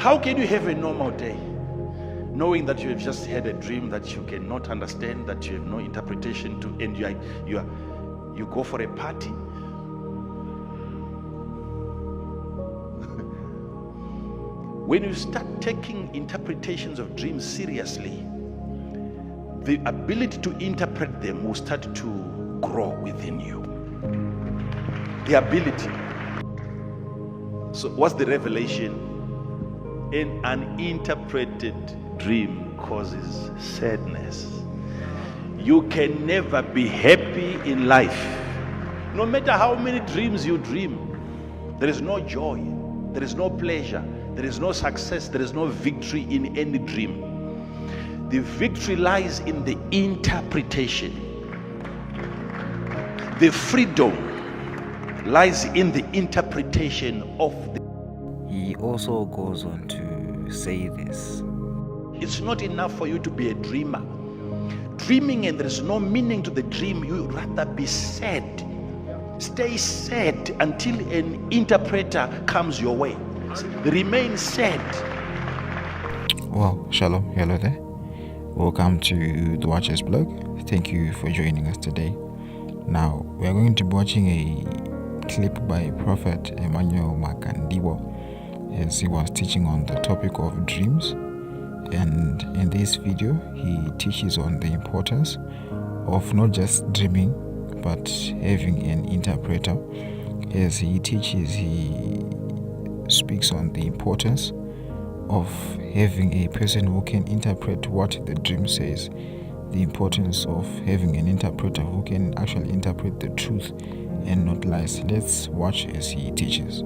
How can you have a normal day knowing that you have just had a dream that you cannot understand, that you have no interpretation to, and you go for a party? When you start taking interpretations of dreams seriously, the ability to interpret them will start to grow within you. The ability. So what's the revelation? An uninterpreted dream causes sadness. You can never be happy in life. No matter how many dreams you dream, there is no joy, there is no pleasure, there is no success, there is no victory in any dream. The victory lies in the interpretation. The freedom lies in the interpretation of the. He also goes on to say this. It's not enough for you to be a dreamer. Dreaming and there is no meaning to the dream, you rather be sad. Stay sad until an interpreter comes your way. Remain sad. Well, shalom, hello there. Welcome to the Watchers blog. Thank you for joining us today. Now, we are going to be watching a clip by Prophet Emmanuel makandiwa as he was teaching on the topic of dreams. And in this video, he teaches on the importance of not just dreaming, but having an interpreter. As he teaches, he speaks on the importance of having a person who can interpret what the dream says, the importance of having an interpreter who can actually interpret the truth and not lies. Let's watch as he teaches.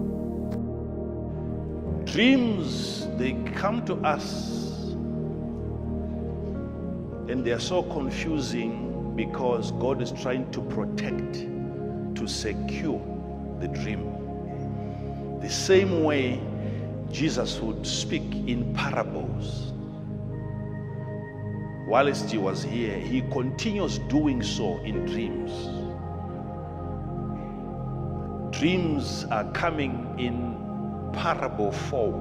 Dreams, they come to us and they are so confusing because God is trying to protect, to secure the dream. The same way Jesus would speak in parables. Whilst he was here, he continues doing so in dreams. Dreams are coming in parable form,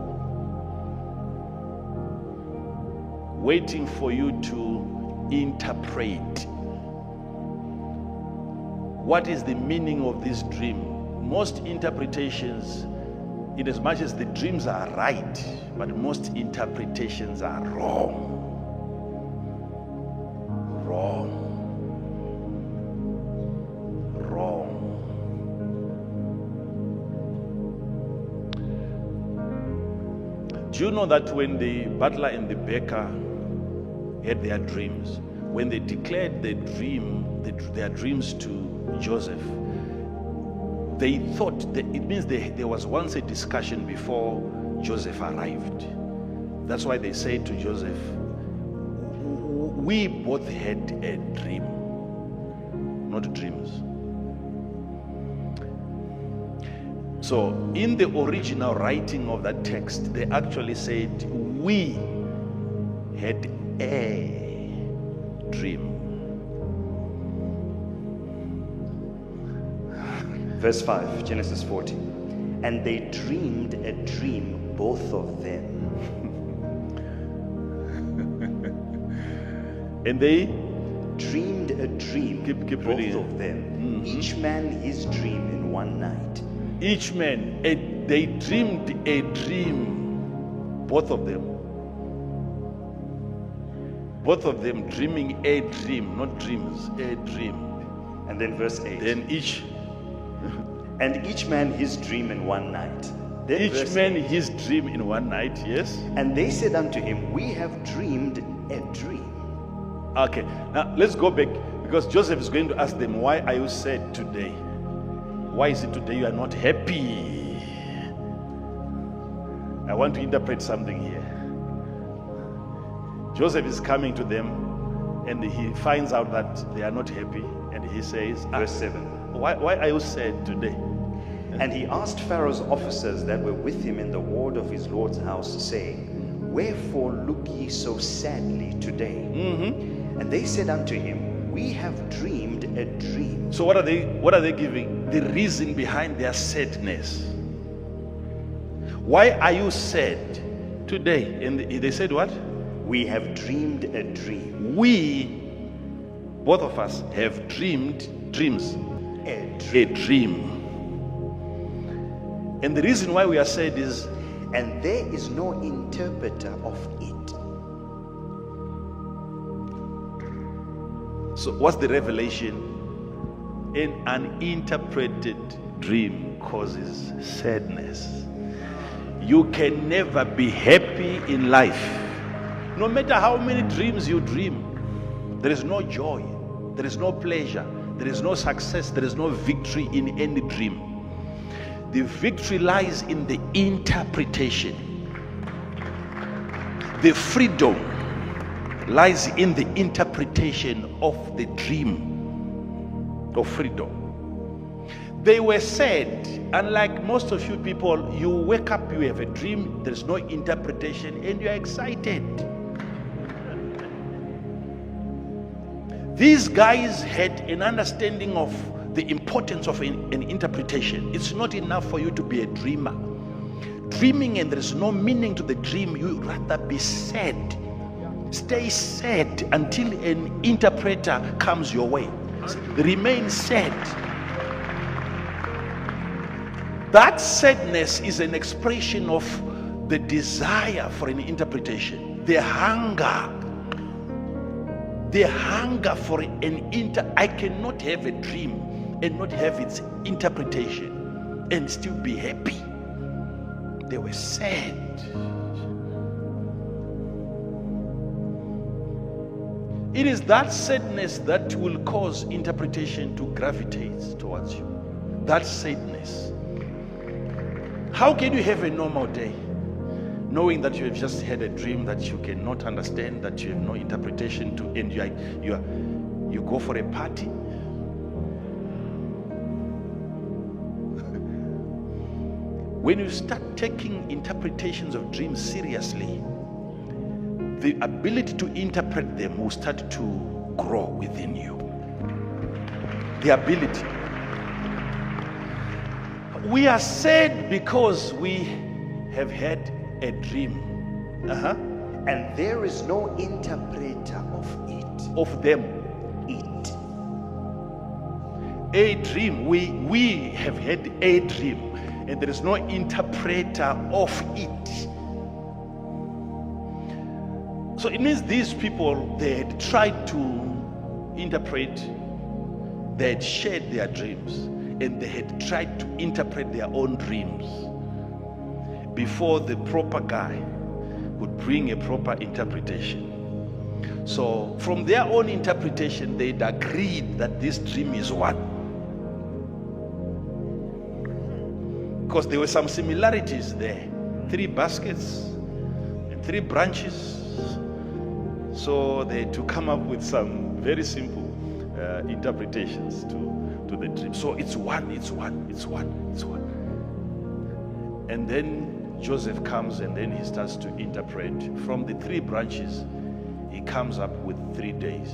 waiting for you to interpret. What is the meaning of this dream? Most interpretations, in as much as the dreams are right, but most interpretations are wrong. Do you know that when the butler and the baker had their dreams, when they declared their dreams to Joseph, they thought that it means there was once a discussion before Joseph arrived. That's why they said to Joseph, we both had a dream, not dreams. So in the original writing of that text, they actually said, we had a dream. Verse 5, Genesis 40. And they dreamed a dream, both of them. And they dreamed a dream, keep both of them. Mm-hmm. Each man his dream in one night. Each man, they dreamed a dream, both of them. Both of them dreaming a dream, not dreams, a dream. And then verse 8. Then each man his dream in one night. Then each man his dream in one night, yes. And they said unto him, we have dreamed a dream. Okay, now let's go back, because Joseph is going to ask them, why are you sad today? Why is it today you are not happy? I want to interpret something here. Joseph is coming to them and he finds out that they are not happy, and he says, verse 7. Why are you sad today? And he asked Pharaoh's officers that were with him in the ward of his Lord's house, saying, wherefore look ye so sadly today? Mm-hmm. And they said unto him, we have dreamed a dream. So what are they giving? The reason behind their sadness. Why are you sad? Today. And they said what? We have dreamed a dream. We, both of us, have dreamed dreams. A dream. And the reason why we are sad is, and there is no interpreter of it. so what's the revelation? An uninterpreted dream causes sadness. You can never be happy in life. No matter how many dreams you dream, there is no joy, there is no pleasure, there is no success, there is no victory in any dream. The victory lies in the interpretation. The freedom lies in the interpretation of the dream of freedom. They were sad. Unlike most of you people, you wake up, you have a dream, there's no interpretation, and you are excited. These guys had an understanding of the importance of an interpretation. It's not enough for you to be a dreamer. Dreaming and there's no meaning to the dream, you rather be sad. Stay sad until an interpreter comes your way. Remain sad. That sadness is an expression of the desire for an interpretation. The hunger for I cannot have a dream and not have its interpretation and still be happy. They were sad. It is that sadness that will cause interpretation to gravitate towards you. That sadness. How can you have a normal day knowing that you have just had a dream that you cannot understand, that you have no interpretation to, and you go for a party? When you start taking interpretations of dreams seriously, the ability to interpret them will start to grow within you. The ability. We are sad because we have had a dream. And there is no interpreter of it. Of them. It. A dream. We have had a dream. And there is no interpreter of it. So it means these people, they had tried to interpret, they had shared their dreams, and they had tried to interpret their own dreams before the proper guy would bring a proper interpretation. So from their own interpretation, they'd agreed that this dream is one. Because there were some similarities there. 3 baskets and 3 branches. So they had to come up with some very simple interpretations to the dream. So it's one. And then Joseph comes and then he starts to interpret. From the 3 branches, he comes up with 3 days.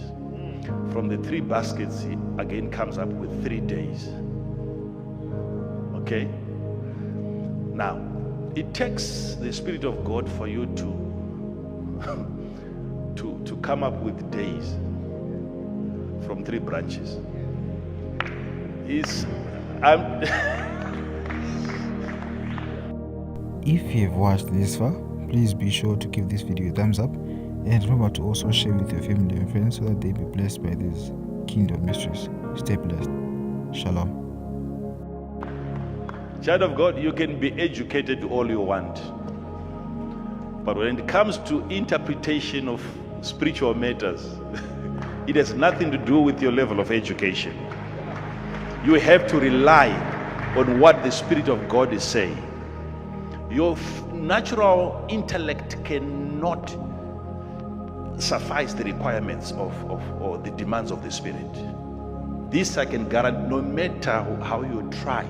From the 3 baskets, he again comes up with 3 days. Okay? Now, it takes the Spirit of God for you to come up with days from 3 branches. If you have watched this far, please be sure to give this video a thumbs up and remember to also share with your family and friends so that they be blessed by these kingdom mysteries. Stay blessed. Shalom. Child of God, you can be educated all you want. But when it comes to interpretation of spiritual matters, it has nothing to do with your level of education. You have to rely on what the Spirit of God is saying. Your natural intellect cannot suffice the requirements or the demands of the Spirit. This I can guarantee, no matter how you try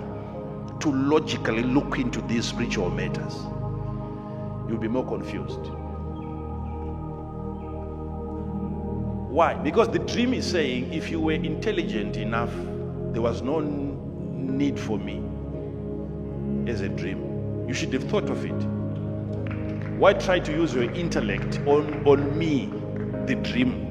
to logically look into these spiritual matters, you'll be more confused. Why? Because the dream is saying, if you were intelligent enough, there was no need for me as a dream. You should have thought of it. Why try to use your intellect on me, the dream?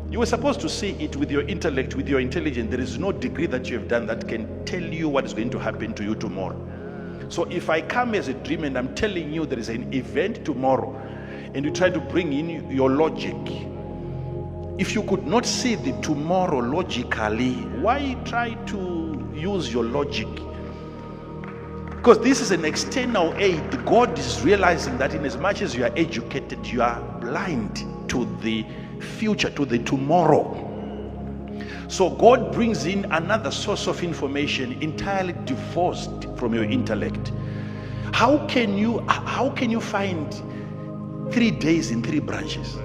You were supposed to see it with your intellect, with your intelligence. There is no degree that you have done that can tell you what is going to happen to you tomorrow. So if I come as a dream and I'm telling you there is an event tomorrow, and you try to bring in your logic, if you could not see the tomorrow logically, why try to use your logic? Because this is an external aid. God is realizing that in as much as you are educated, you are blind to the future, to the tomorrow. So God brings in another source of information entirely divorced from your intellect. How can you find 3 days in 3 branches?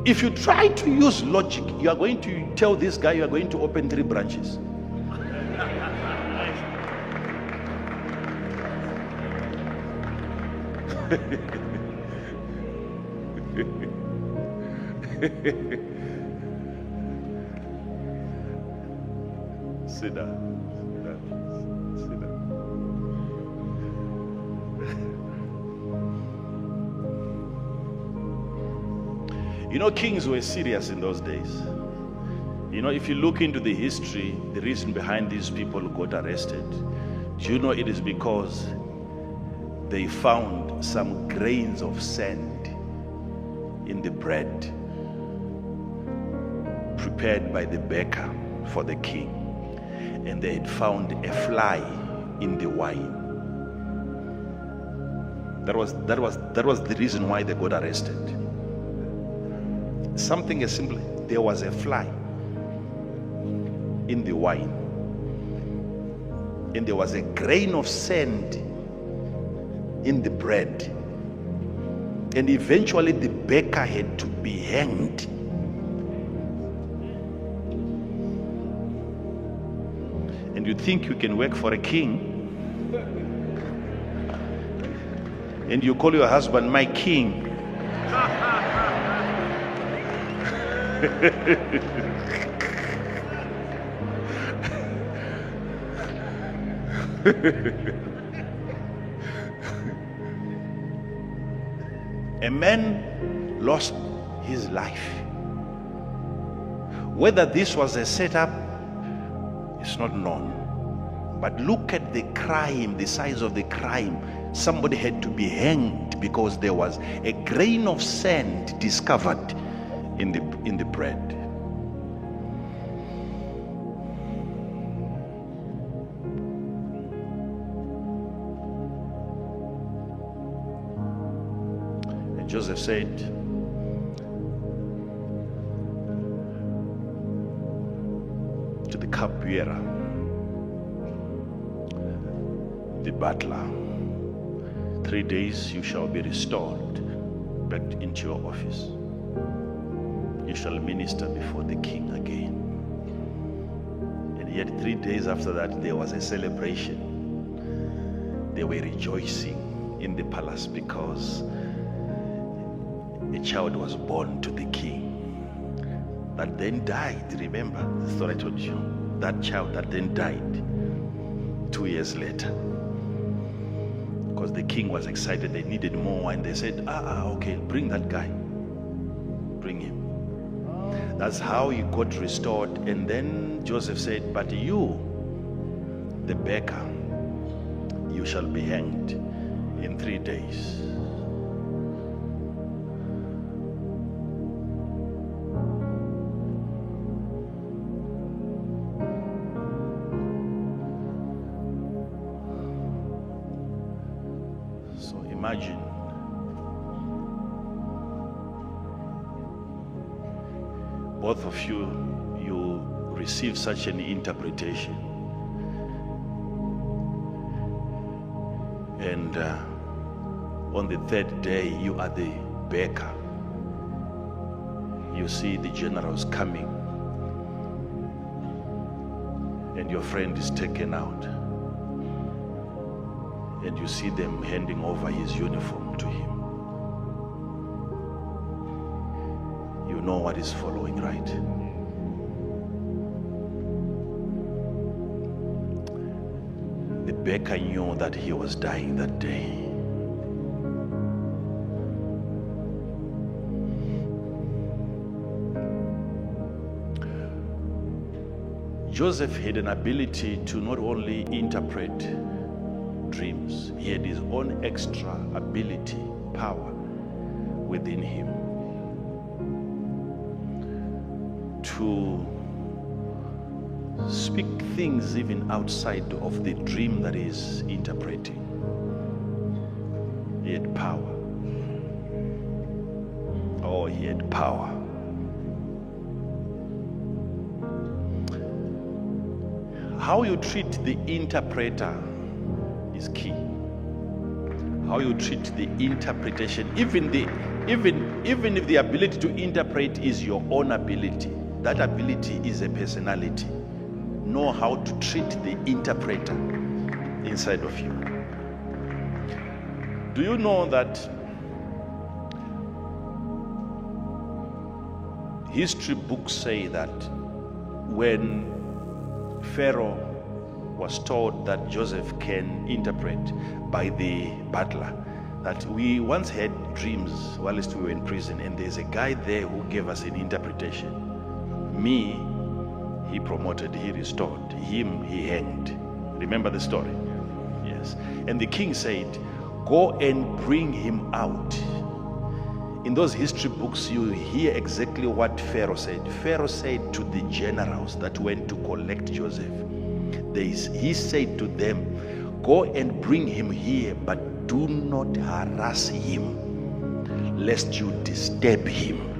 If you try to use logic, you are going to tell this guy you are going to open 3 branches. Sit down. Sit down. You know, kings were serious in those days. You know, if you look into the history, the reason behind these people who got arrested, do you know it is because they found some grains of sand in the bread prepared by the baker for the king, and they had found a fly in the wine. That was the reason why they got arrested. Something as simple, there was a fly in the wine, and there was a grain of sand in the bread, and eventually the baker had to be hanged. And you think you can work for a king, and you call your husband my king. A man lost his life. Whether this was a setup, it's not known. But look at the crime, the size of the crime. Somebody had to be hanged because there was a grain of sand discovered in the bread. And Joseph said, to the cupbearer, the butler, 3 days you shall be restored back into your office. You shall minister before the king again. And yet 3 days after that, there was a celebration. They were rejoicing in the palace because a child was born to the king that then died. Remember the story I told you? That child that then died 2 years later. Because the king was excited, they needed more wine. They said, okay, bring that guy. Bring him. That's how he got restored. And then Joseph said, but you, the baker, you shall be hanged in 3 days. So imagine both of you receive such an interpretation, and on the 3rd day you are the baker. You see the generals coming and your friend is taken out, and you see them handing over his uniform to him. You know what is following, right? Rebecca knew that he was dying that day. Joseph had an ability to not only interpret dreams, he had his own extra ability, power within him to speak things even outside of the dream that he's interpreting. He had power. Oh, he had power. How you treat the interpreter is key. How you treat the interpretation, even if the ability to interpret is your own ability, that ability is a personality. Know how to treat the interpreter inside of you. Do you know that history books say that when Pharaoh was told that Joseph can interpret by the butler, that we once had dreams whilst we were in prison, and there's a guy there who gave us an interpretation. Me, he promoted, he restored. Him, he hanged. Remember the story? Yes. And the king said, go and bring him out. In those history books, you hear exactly what Pharaoh said. Pharaoh said to the generals that went to collect Joseph, he said to them, go and bring him here, but do not harass him, lest you disturb him.